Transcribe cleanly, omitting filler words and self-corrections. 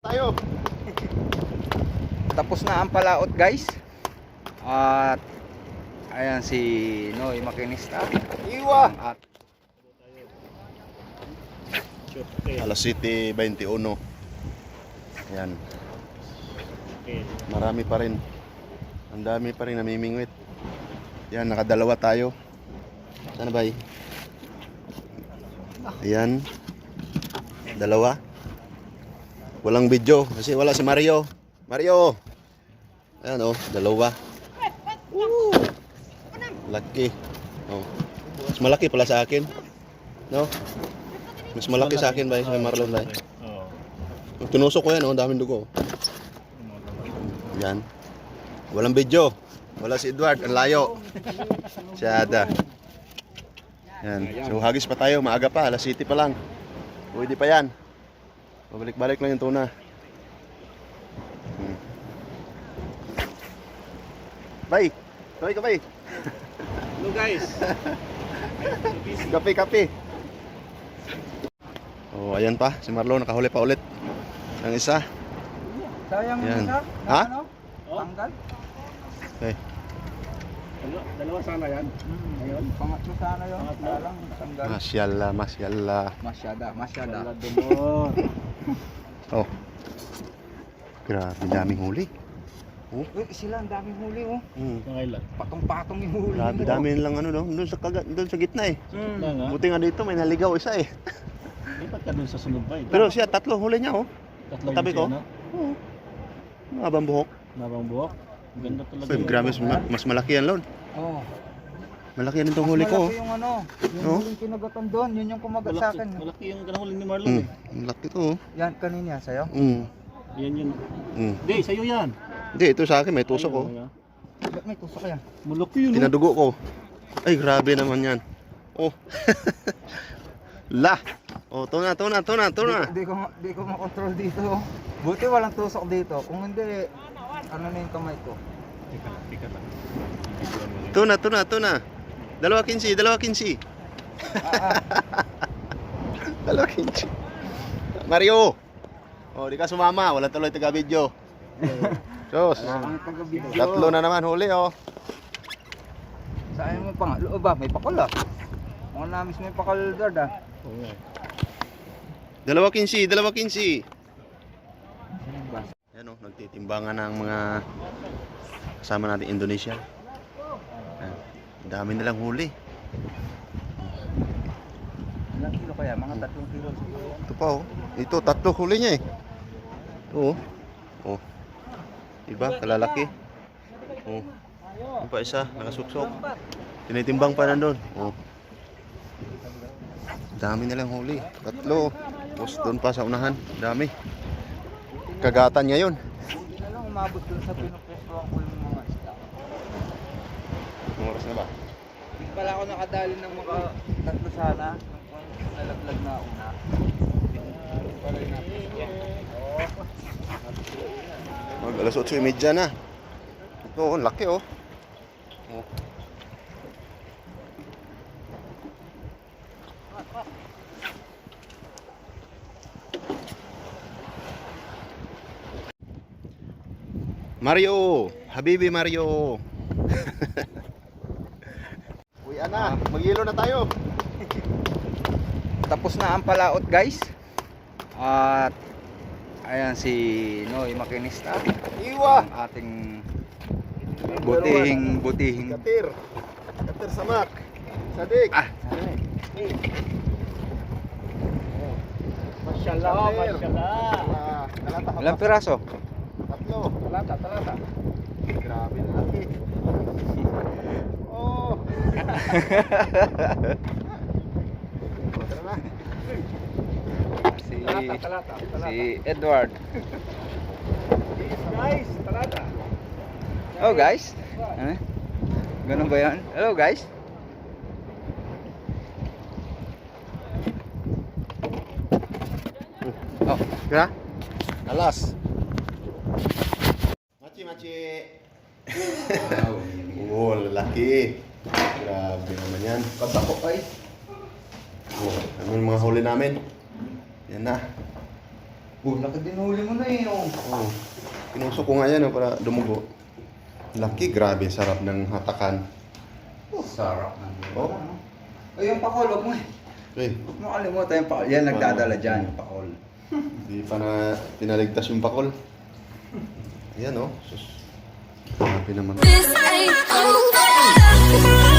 Tayo. Tapos na ang palaot, guys. At ayan si Noy Makinista. Iwa. At Alas 7:21. Ayan. Marami pa rin. Ang dami pa rin namimingwit. Yan, nakadalawa tayo. Sana ba? Ayan. Dalawa. Walang video kasi wala si Mario. Mario. Ayan oh, dalawa. Laki. Oh. Mas malaki pala sa akin. No? Mas malaki sa akin ba sa Marlon ba? Oo. Tinusok ko yan oh, daming dugo. Yan. Walang video. Wala si Edward, ang layo. Siyada. Yan. So hagis pa tayo, maaga pa, alas 7 pa lang. Pwede pa yan. Pabalik-balik lang yung tuna. Bye. Kaway, kaway. Hello guys. Kape. Oh, ayan pa. Si Marlon nakahuli pa ulit. Ang isa. sayang Yan. isa. Ha? Ano? Tanggal. Okay. Dalawa sana yan. Ayun, pangatlo sana yun. Pangatlo. Parang tanggal. Masyallah, masyallah. Masyada. Dumor. Oh. Grabe, daming huli. Oh. Sila ang daming huli oh. Nangailan? Patong-patong yung huli. Grabe, dami lang ano no, doon sa gitna eh. Na nga. Buti nga dito may naligaw isa eh. Dapat ka dun sa sunod pa eh. Pero siya tatlo huli niya oh. Tatlo tabi ko. Oo. Mabang buhok. Nabang buhok. Ganda talaga. Uy, grabe, mas malaki yan, Lon. Oh. Malaki yan itong huli ko. Malaki yung ano, yung Oh. huling kinagatan doon, yun yung kumagat sa akin. Malaki yung kanahuli ni Marlon eh. Malaki to. Yan, kanina sa'yo? Yan yun. Mm. Hindi, sa'yo yan. Hindi, ito sa akin, may tusok ko. Ba't may tusok yan? Malaki yun. Tinadugo ko. Ay, grabe naman yan. Oh. La. Oh, tuna. Di ko makontrol dito. Buti walang tusok dito. Kung hindi, ano na yung kamay ko? Tika lang. Tuna. Dalawa 15. Dalawa 15. Mario. Oh, di ka sumama. Wala tuloy taga-video. Sos. Ang taga-video. Tatlo na naman huli, oh. Saan mo pangatlo ba? May pakal ah. Mga namis may pakal guard ah. Oo nga. Dalawa 15. Ano ba? Yan oh, nagtitimbangan ng mga kasama natin Indonesia. Ayan. Dami nilang huli. Ilang kilo kaya? Mga 3 kilo siguro. Ito pa oh. Ito, tatlo huli niya eh. Ito oh. Oh. Diba? Kalalaki. Oh. Yung pa isa, nakasuksok. Tinitimbang pa nandun. Oh. Dami nilang huli. Tatlo. Tapos doon pa sa unahan. Dami. Kagatan niya yun. Hindi na lang umabot dun sa pinupwestuhan ko yung mga isda. Anong oras na ba? Hindi pala ako nakadali ng mga tatlo sana. Yung nalaglag na una. Hindi pala yung napwestuhan. Mag alas 8:30 na. Ito, oh, laki oh. Oh. Mario, Habibi Mario. Uy, ana, maghilo na tayo. Tapos na ang palaot, guys. At ayan si Noy Makinista. Iwa. Ang ating butihing Katir Samak. Sadik. Masyallah. Talata. ilang piraso? Tatlo. Talata. Grabe na laki. Oh. Tara na. Si Edward. Guys, talata. Oh guys. Ano? Ganun ba yan? Hello guys. Oh, Kira? Alas. Machi. Oh, lalaki. Grabe naman yan. kabako ay. Oh, ano yung mga huli namin? Yan na. Laki din huli mo na eh, oh. Oh. Pinusok ko nga yan, oh, para dumugo. Laki, grabe, sarap ng hatakan. Sarap na. Oh. Ay, yung pakol, huwag mo eh. Okay, Huwag mo kalimutan yung pakol. Yan, nagdadala dyan, yung pakol. hindi pa na pinaligtas yung pakol. Ayan, oh. Sus. Grabe naman. This ain't over.